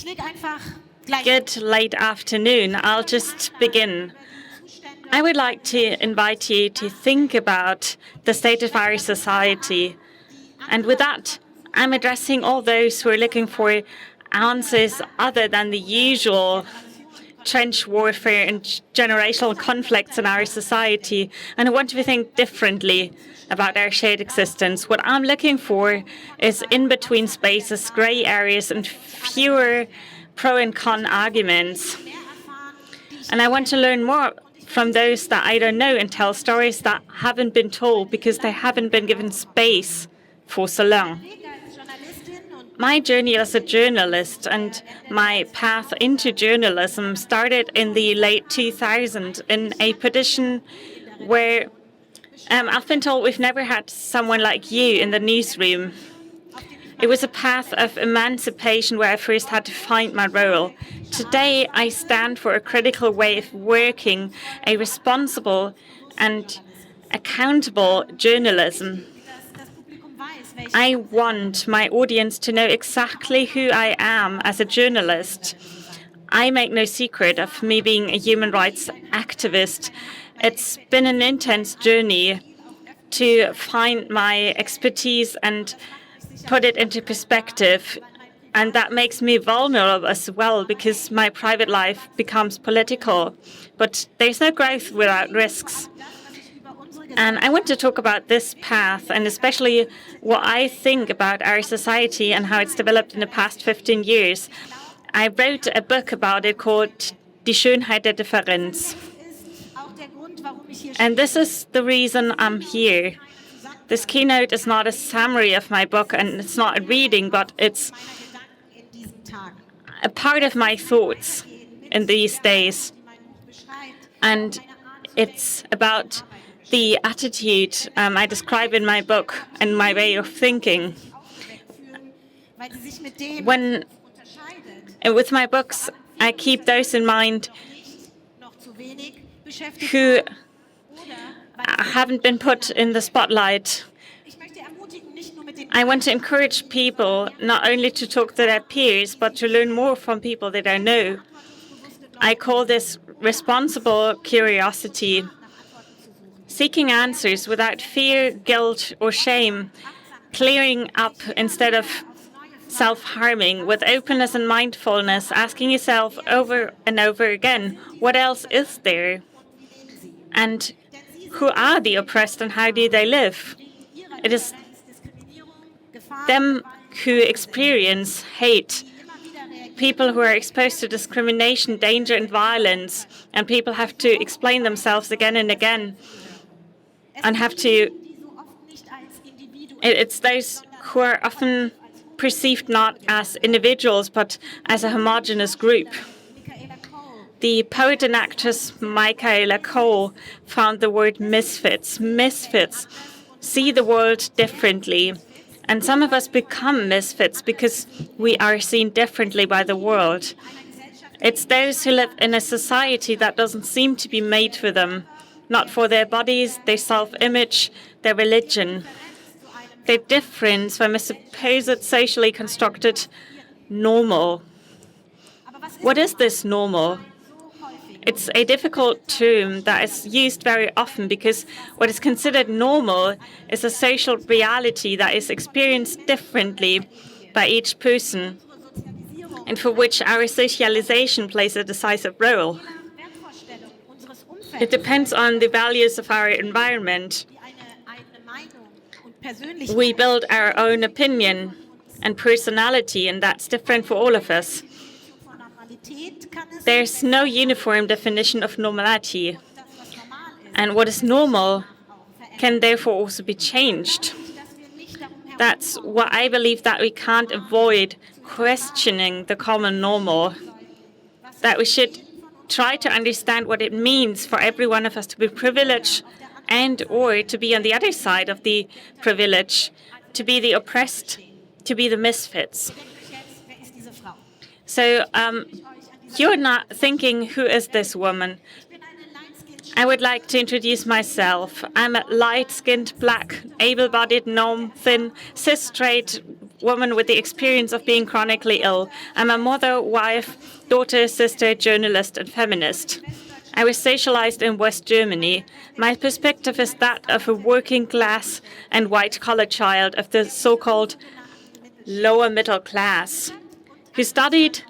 Good late afternoon. I'll just begin. I would like to invite you to think about the state of our society. And with that, I'm addressing all those who are looking for answers other than the usual trench warfare and generational conflicts in our society, and I want to think differently about our shared existence. What I'm looking for is in-between spaces, gray areas, and fewer pro and con arguments. And I want to learn more from those that I don't know and tell stories that haven't been told because they haven't been given space for so long. My journey as a journalist and my path into journalism started in the late 2000s in a position where I've been told we've never had someone like you in the newsroom. It was a path of emancipation where I first had to find my role. Today, I stand for a critical way of working, a responsible and accountable journalism. I want my audience to know exactly who I am as a journalist. I make no secret of me being a human rights activist. It's been an intense journey to find my expertise and put it into perspective. And that makes me vulnerable as well because my private life becomes political. But there's no growth without risks. And I want to talk about this path and especially what I think about our society and how it's developed in the past 15 years. I wrote a book about it called Die Schönheit der Differenz. And this is the reason I'm here. This keynote is not a summary of my book and it's not a reading, but it's a part of my thoughts in these days. And it's about the attitude I describe in my book and my way of thinking. With my books, I keep those in mind who haven't been put in the spotlight. I want to encourage people not only to talk to their peers, but to learn more from people they don't know. I call this responsible curiosity. Seeking answers without fear, guilt, or shame, clearing up instead of self-harming, with openness and mindfulness, asking yourself over and over again, what else is there? And who are the oppressed and how do they live? It is them who experience hate, people who are exposed to discrimination, danger, and violence, and people have to explain themselves again and again. And it's those who are often perceived not as individuals, but as a homogeneous group. The poet and actress Michaela Cole found the word misfits. Misfits see the world differently. And some of us become misfits because we are seen differently by the world. It's those who live in a society that doesn't seem to be made for them. Not for their bodies, their self-image, their religion. Their difference from a supposed socially constructed normal. What is this normal? It's a difficult term that is used very often because what is considered normal is a social reality that is experienced differently by each person and for which our socialization plays a decisive role. It depends on the values of our environment. We build our own opinion and personality, and that's different for all of us. There's no uniform definition of normality, and what is normal can therefore also be changed. That's why I believe that we can't avoid questioning the common normal, that we should try to understand what it means for every one of us to be privileged and or to be on the other side of the privilege, to be the oppressed, to be the misfits. So you're not thinking, who is this woman? I would like to introduce myself. I'm a light-skinned, black, able-bodied, norm-thin, cis-straight woman with the experience of being chronically ill. I'm a mother, wife, daughter, sister, journalist, and feminist. I was socialized in West Germany. My perspective is that of a working class and white-collar child of the so-called lower middle class who studied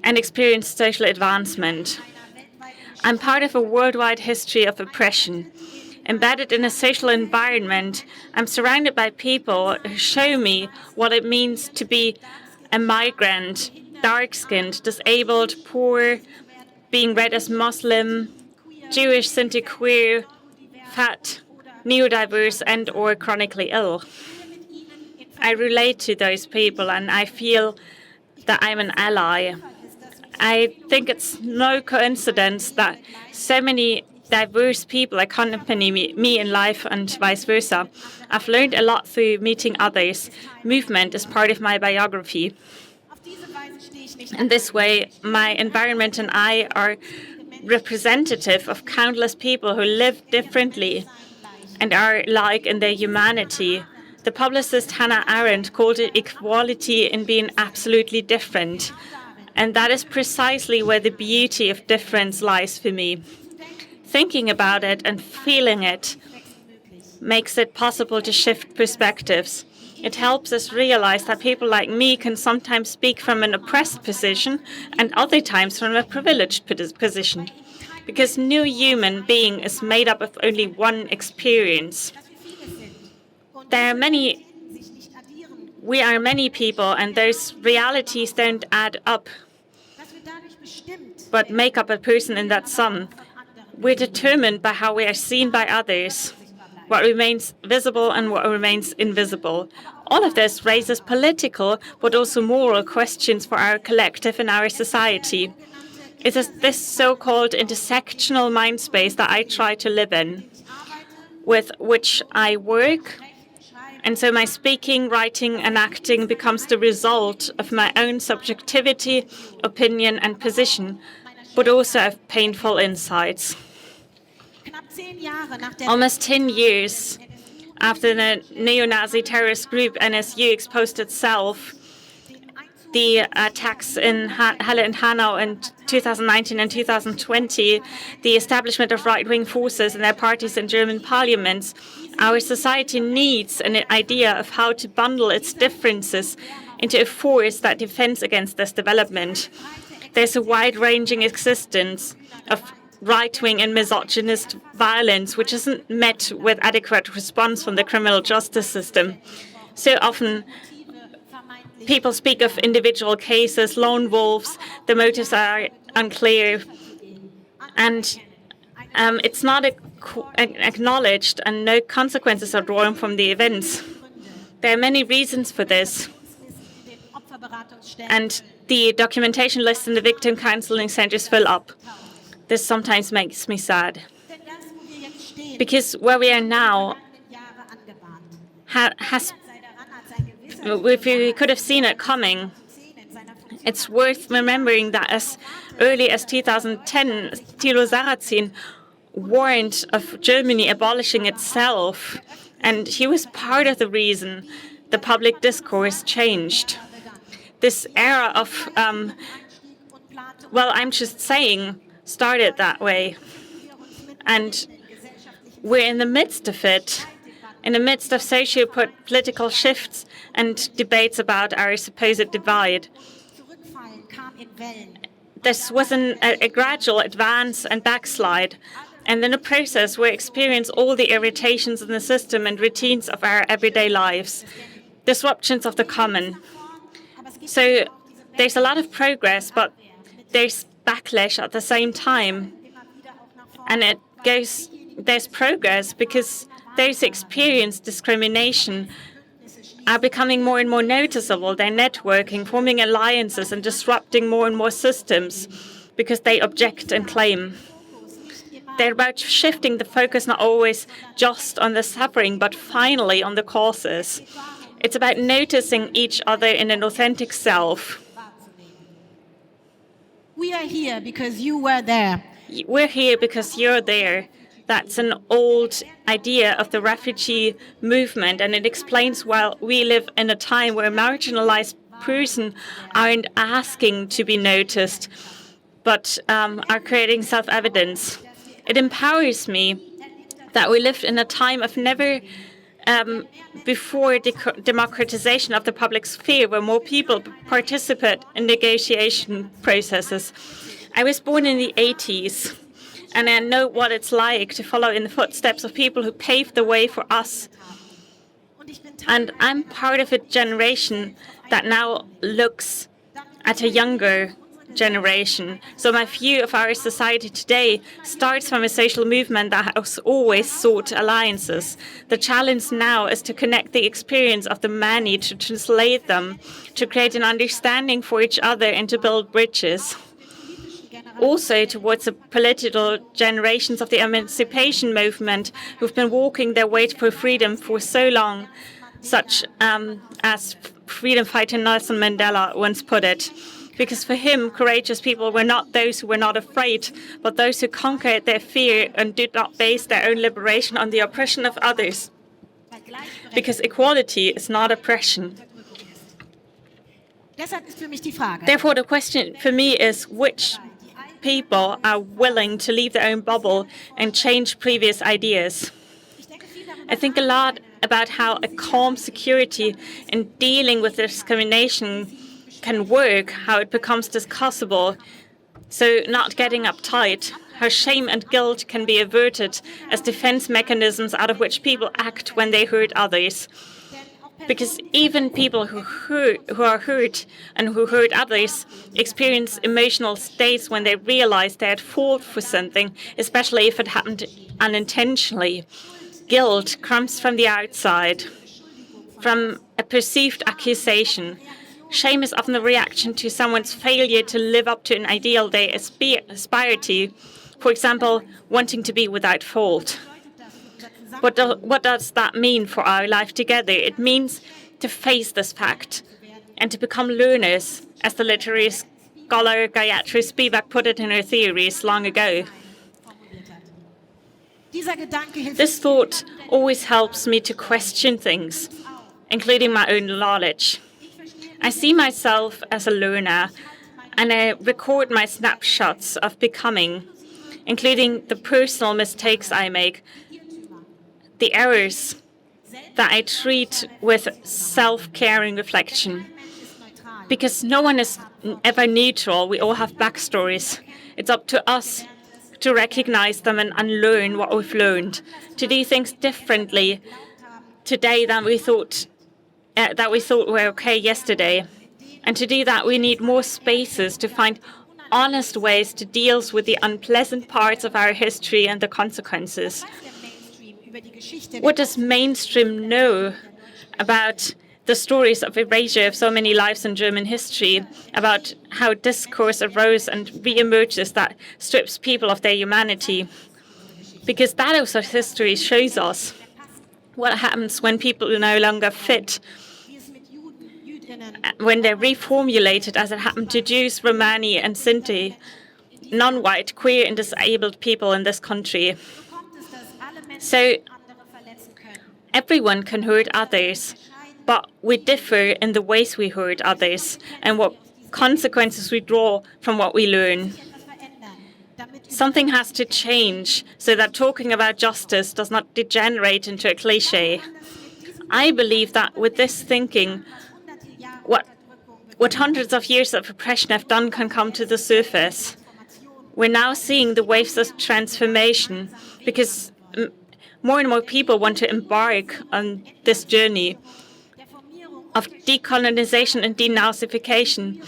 and experienced social advancement. I'm part of a worldwide history of oppression. Embedded in a social environment, I'm surrounded by people who show me what it means to be a migrant, dark-skinned, disabled, poor, being read as Muslim, Jewish, Sinti, queer, fat, neurodiverse, and or chronically ill. I relate to those people and I feel that I'm an ally. I think it's no coincidence that so many diverse people accompany me in life and vice versa. I've learned a lot through meeting others. Movement is part of my biography. In this way, my environment and I are representative of countless people who live differently and are alike in their humanity. The publicist Hannah Arendt called it equality in being absolutely different. And that is precisely where the beauty of difference lies for me. Thinking about it and feeling it makes it possible to shift perspectives. It helps us realize that people like me can sometimes speak from an oppressed position and other times from a privileged position. Because no human being is made up of only one experience. We are many people, and those realities don't add up, but make up a person in that sum. We're determined by how we are seen by others, what remains visible and what remains invisible. All of this raises political, but also moral questions for our collective and our society. It is this so-called intersectional mind space that I try to live in, with which I work. And so my speaking, writing, and acting becomes the result of my own subjectivity, opinion, and position, but also of painful insights. Almost 10 years after the neo-Nazi terrorist group NSU exposed itself, the attacks in Halle and Hanau in 2019 and 2020, the establishment of right-wing forces and their parties in German parliaments, our society needs an idea of how to bundle its differences into a force that defends against this development. There's a wide-ranging existence of right-wing and misogynist violence, which isn't met with adequate response from the criminal justice system. So often, people speak of individual cases, lone wolves, the motives are unclear, and it's not acknowledged, and no consequences are drawn from the events. There are many reasons for this, and the documentation lists in the victim counseling centers fill up. This sometimes makes me sad, because where we are now if we could have seen it coming. It's worth remembering that as early as 2010, Thilo Sarrazin warned of Germany abolishing itself, and he was part of the reason the public discourse changed. This era of, well, I'm just saying, started that way. And we're in the midst of it, in the midst of socio-political shifts and debates about our supposed divide. This was a gradual advance and backslide, and in a process we experience all the irritations in the system and routines of our everyday lives, disruptions of the common. So there's a lot of progress, but there's backlash at the same time. And there's progress because those who experience discrimination are becoming more and more noticeable. They're networking, forming alliances, and disrupting more and more systems because they object and claim. They're about shifting the focus not always just on the suffering, but finally on the causes. It's about noticing each other in an authentic self. We are here because you were there. We're here because you're there. That's an old idea of the refugee movement, and it explains why we live in a time where marginalized persons aren't asking to be noticed, but are creating self-evidence. It empowers me that we lived in a time of never before democratization of the public sphere, where more people participate in negotiation processes. I was born in the 80s, and I know what it's like to follow in the footsteps of people who paved the way for us. And I'm part of a generation that now looks at a younger generation. So my view of our society today starts from a social movement that has always sought alliances. The challenge now is to connect the experience of the many, to translate them, to create an understanding for each other, and to build bridges. Also towards the political generations of the emancipation movement who've been walking their way for freedom for so long, such as freedom fighter Nelson Mandela once put it. Because for him, courageous people were not those who were not afraid, but those who conquered their fear and did not base their own liberation on the oppression of others. Because equality is not oppression. Therefore, the question for me is which people are willing to leave their own bubble and change previous ideas. I think a lot about how a calm security in dealing with discrimination can work, how it becomes discussable, so not getting uptight, how shame and guilt can be averted as defense mechanisms out of which people act when they hurt others. Because even people who are hurt and who hurt others experience emotional states when they realize they had fought for something, especially if it happened unintentionally. Guilt comes from the outside, from a perceived accusation. Shame is often the reaction to someone's failure to live up to an ideal they aspire to, for example, wanting to be without fault. What does that mean for our life together? It means to face this fact and to become learners, as the literary scholar Gayatri Spivak put it in her theories long ago. This thought always helps me to question things, including my own knowledge. I see myself as a learner, and I record my snapshots of becoming, including the personal mistakes I make, the errors that I treat with self-caring reflection. Because no one is ever neutral, we all have backstories. It's up to us to recognize them and unlearn what we've learned, to do things differently today than we thought were okay yesterday. And to do that, we need more spaces to find honest ways to deal with the unpleasant parts of our history and the consequences. What does mainstream know about the stories of erasure of so many lives in German history, about how discourse arose and re-emerges that strips people of their humanity? Because that also history shows us what happens when people are no longer fit, when they're reformulated, as it happened to Jews, Romani and Sinti, non-white, queer and disabled people in this country. So everyone can hurt others, but we differ in the ways we hurt others and what consequences we draw from what we learn. Something has to change so that talking about justice does not degenerate into a cliché. I believe that with this thinking, what hundreds of years of oppression have done can come to the surface. We're now seeing the waves of transformation because more and more people want to embark on this journey of decolonization and denazification,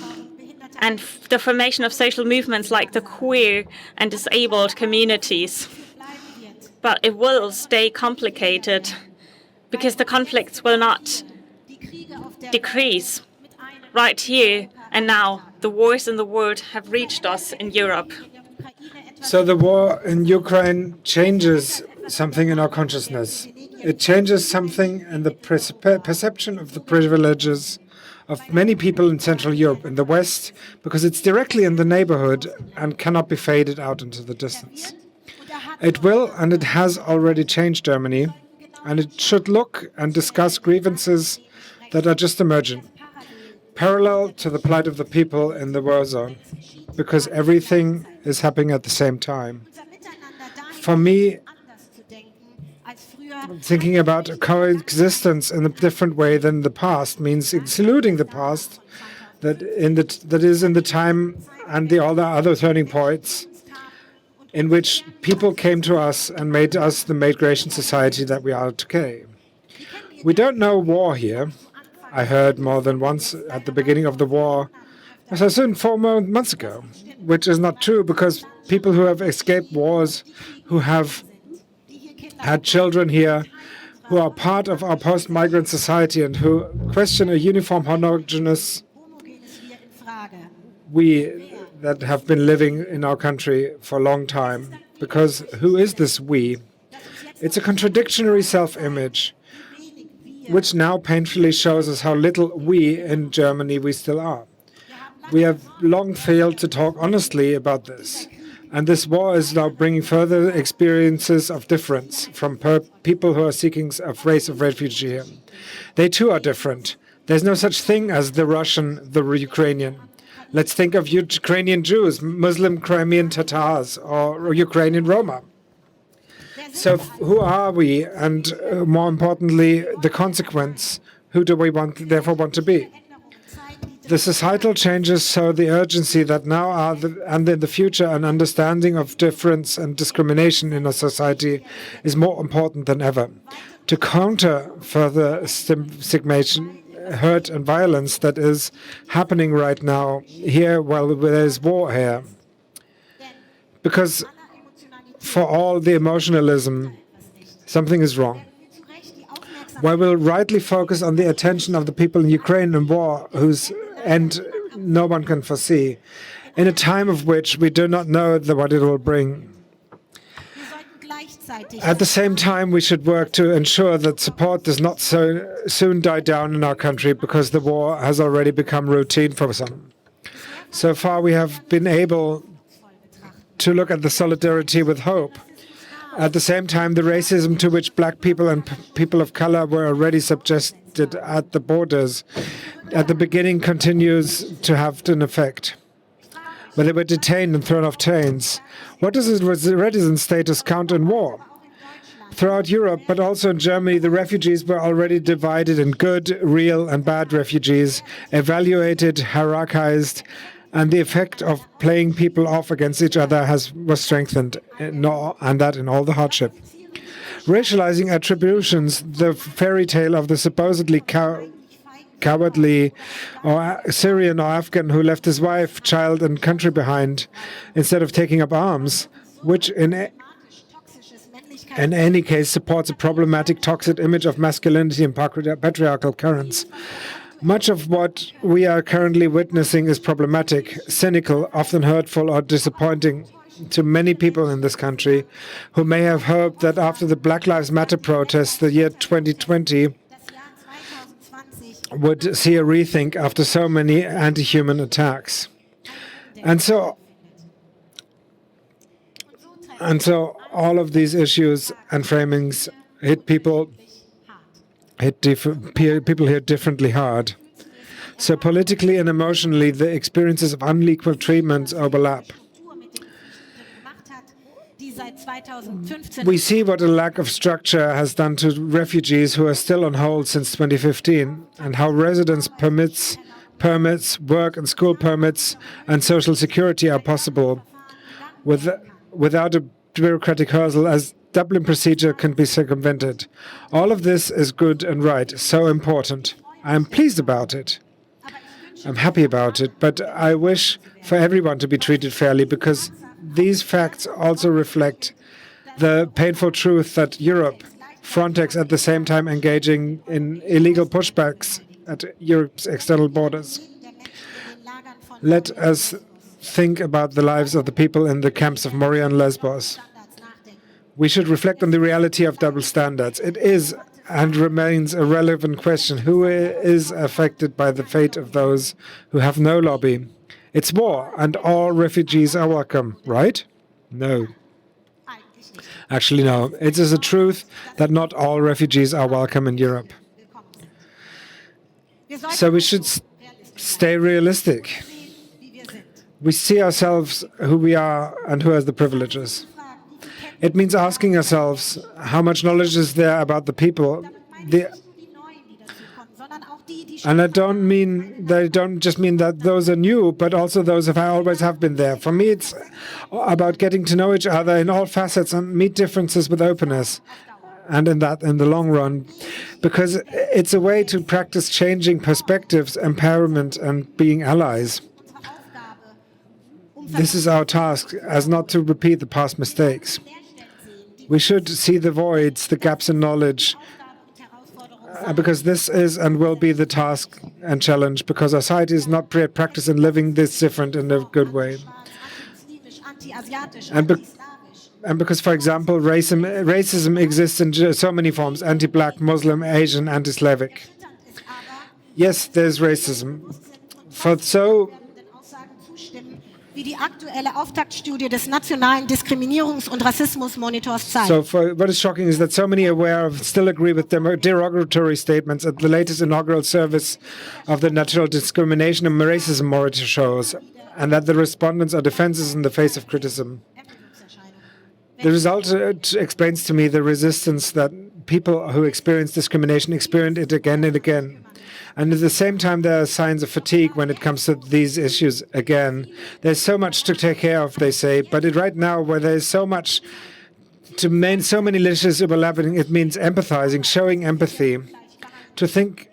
and the formation of social movements like the queer and disabled communities. But it will stay complicated because the conflicts will not decrease. Right here and now, the wars in the world have reached us in Europe. So the war in Ukraine changes something in our consciousness. It changes something in the perception of the privileges of many people in Central Europe, in the West, because it's directly in the neighborhood and cannot be faded out into the distance. It will, and it has already changed Germany, and it should look and discuss grievances that are just emerging, parallel to the plight of the people in the war zone, because everything is happening at the same time. For me, thinking about a coexistence in a different way than the past means excluding the past that is in the time and all the other turning points in which people came to us and made us the migration society that we are today. We don't know war here. I heard more than once at the beginning of the war, as I said 4 months ago, which is not true, because people who have escaped wars, who have had children here, who are part of our post-migrant society and who question a uniform homogeneous we that have been living in our country for a long time. Because who is this we? It's a contradictory self-image, which now painfully shows us how little we in Germany we still are. We have long failed to talk honestly about this. And this war is now bringing further experiences of difference from people who are seeking a race of refugee here. They too are different. There's no such thing as the Russian, the Ukrainian. Let's think of Ukrainian Jews, Muslim Crimean Tatars, or Ukrainian Roma. So who are we? And more importantly, the consequence, who do we therefore want to be? The societal changes show the urgency that now are, and in the future, an understanding of difference and discrimination in a society is more important than ever. To counter further stigmatization, hurt and violence that is happening right now here while there's war here. Because for all the emotionalism, something is wrong. While we'll rightly focus on the attention of the people in Ukraine and war, whose end no one can foresee, in a time of which we do not know what it will bring. At the same time, we should work to ensure that support does not so soon die down in our country, because the war has already become routine for some. So far, we have been able to look at the solidarity with hope. At the same time, the racism to which black people and people of color were already subjected at the borders at the beginning continues to have an effect. When they were detained and thrown off trains, what does the resident status count in war? Throughout Europe, but also in Germany, the refugees were already divided in good, real, and bad refugees, evaluated, hierarchized, and the effect of playing people off against each other was strengthened, and that in all the hardship. Racializing attributions, the fairy tale of the supposedly cowardly or Syrian or Afghan who left his wife, child, and country behind instead of taking up arms, which in any case supports a problematic, toxic image of masculinity and patriarchal currents. Much of what we are currently witnessing is problematic, cynical, often hurtful or disappointing to many people in this country who may have hoped that after the Black Lives Matter protests, the year 2020 would see a rethink after so many anti-human attacks. And so all of these issues and framings hit people here differently hard. So politically and emotionally, the experiences of unequal treatments overlap. We see what a lack of structure has done to refugees who are still on hold since 2015, and how residence permits, work and school permits, and social security are possible without a bureaucratic hurdle, as Dublin procedure can be circumvented. All of this is good and right, so important. I am pleased about it. I'm happy about it, but I wish for everyone to be treated fairly, because these facts also reflect the painful truth that Europe, Frontex at the same time engaging in illegal pushbacks at Europe's external borders. Let us think about the lives of the people in the camps of Moria and Lesbos. We should reflect on the reality of double standards. It is and remains a relevant question. Who is affected by the fate of those who have no lobby? It's war, and all refugees are welcome, right? No. Actually, no. It is a truth that not all refugees are welcome in Europe. So we should stay realistic. We see ourselves who we are and who has the privileges. It means asking ourselves how much knowledge is there about the people. And I don't just mean that those are new, but also those who always have been there. For me, it's about getting to know each other in all facets and meet differences with openness. And in the long run, because it's a way to practice changing perspectives, empowerment, and being allies. This is our task, as not to repeat the past mistakes. We should see the voids, the gaps in knowledge, because this is and will be the task and challenge, because our society is not practicing living this different in a good way. And because, for example, racism exists in so many forms: anti-black, Muslim, Asian, anti-Slavic. Yes, there's racism. Wie die aktuelle Auftaktstudie des Nationalen Diskriminierungs- und Rassismusmonitors zeigt. So what is shocking is that so many still agree with derogatory statements at the latest inaugural service of the National Discrimination and Racism Monitor shows, and that the respondents are defenses in the face of criticism. The result explains to me the resistance that people who experience discrimination experience it again and again. And at the same time, there are signs of fatigue when it comes to these issues again. There's so much to take care of, they say, but right now, where there's so much so many issues overlapping, it means empathizing, showing empathy, to think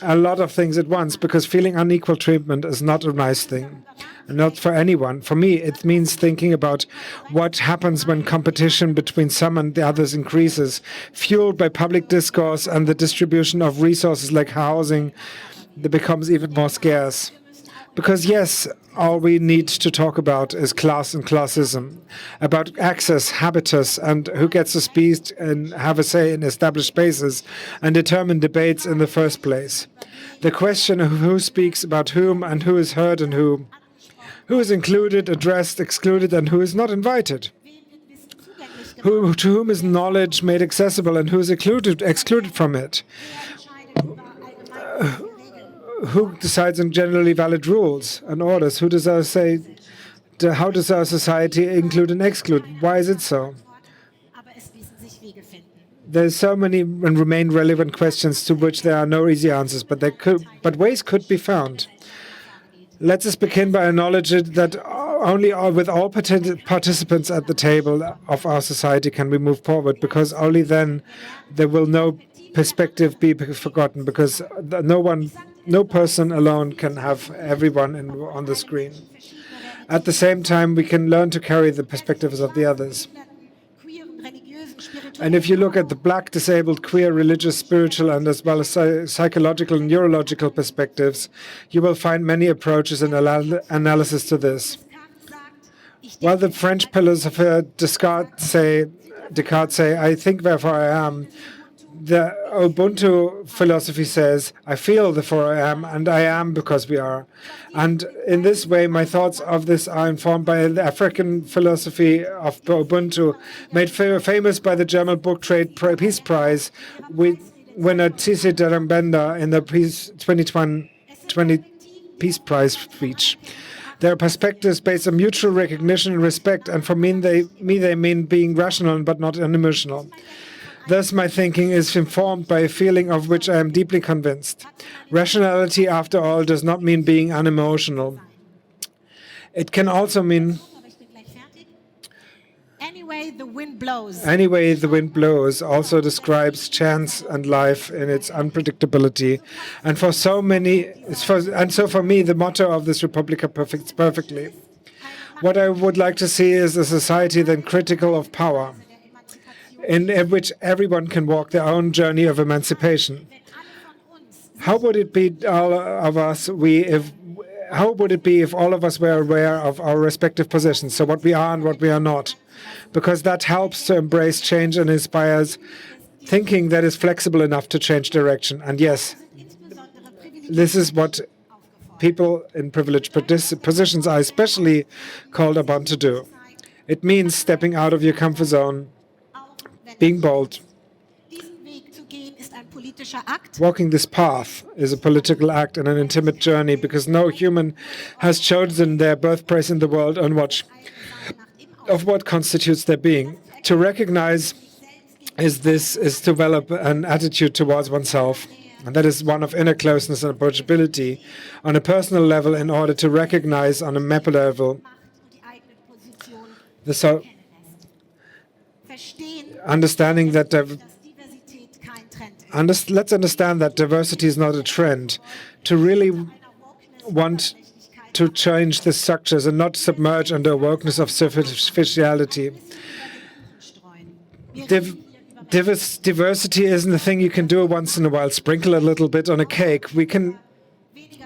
a lot of things at once, because feeling unequal treatment is not a nice thing. Not for anyone. For me, it means thinking about what happens when competition between some and the others increases, fueled by public discourse and the distribution of resources like housing that becomes even more scarce. Because yes, all we need to talk about is class and classism, about access, habitus, and who gets to speak and have a say in established spaces and determine debates in the first place. The question of who speaks about whom and who is heard and who is included, addressed, excluded, and who is not invited. To whom is knowledge made accessible and who is excluded from it? Who decides on generally valid rules and orders? How does our society include and exclude? Why is it so? There's so many and remain relevant questions to which there are no easy answers, but ways could be found. Let us begin by acknowledging that only with all participants at the table of our society can we move forward, because only then there will no perspective be forgotten, because no person alone can have everyone on the screen. At the same time, we can learn to carry the perspectives of the others. And if you look at the black, disabled, queer, religious, spiritual, and as well as psychological and neurological perspectives, you will find many approaches and analysis to this. While the French philosopher Descartes say, I think, therefore I am, the Ubuntu philosophy says, I feel, therefore I am, and I am because we are. And in this way, my thoughts of this are informed by the African philosophy of Ubuntu, made famous by the German Book Trade Peace Prize winner Tsitsi Darambenda in the 2020 Peace Prize speech. Their perspectives based on mutual recognition and respect, and for me they mean being rational but not unemotional. Thus, my thinking is informed by a feeling of which I am deeply convinced. Rationality, after all, does not mean being unemotional. It can also mean Anyway, the wind blows. Anyway, the wind blows also describes chance and life in its unpredictability. And so for me, the motto of this Republica fits perfectly. What I would like to see is a society then critical of power, in which everyone can walk their own journey of emancipation. How would it be if all of us were aware of our respective positions, so what we are and what we are not? Because that helps to embrace change and inspires thinking that is flexible enough to change direction. And yes, this is what people in privileged positions are especially called upon to do. It means stepping out of your comfort zone, being bold. Diesen Weg zu gehen ist ein politischer Akt. Walking this path is a political act and an intimate journey because no human has chosen their birthplace in the world on what of what constitutes their being. To recognize is to develop an attitude towards oneself. And that is one of inner closeness and approachability on a personal level in order to recognize on a map level the understanding that let's understand that diversity is not a trend. To really want to change the structures and not submerge under awokeness of superficiality. Diversity isn't a thing you can do once in a while, sprinkle a little bit on a cake.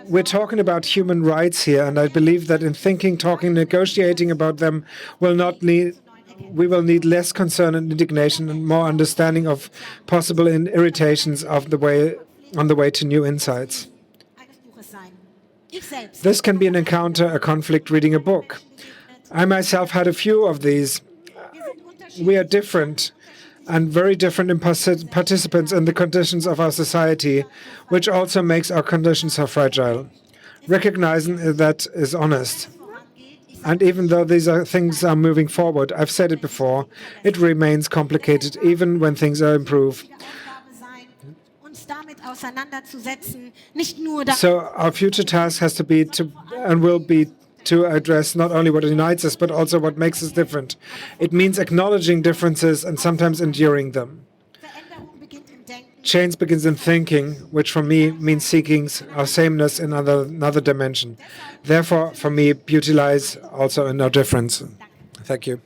We're talking about human rights here, and I believe that in thinking, talking, negotiating about them we will need less concern and indignation and more understanding of possible irritations on the way to new insights. This can be an encounter, a conflict, reading a book. I myself had a few of these. We are different and very different in participants in the conditions of our society, which also makes our conditions so fragile. Recognizing that is honest. And even though things are moving forward, I've said it before, it remains complicated even when things are improved. So our future task has to be to address not only what unites us, but also what makes us different. It means acknowledging differences and sometimes enduring them. Change begins in thinking, which for me means seeking our sameness in another dimension. Therefore, for me, beauty lies also in our difference. Thank you.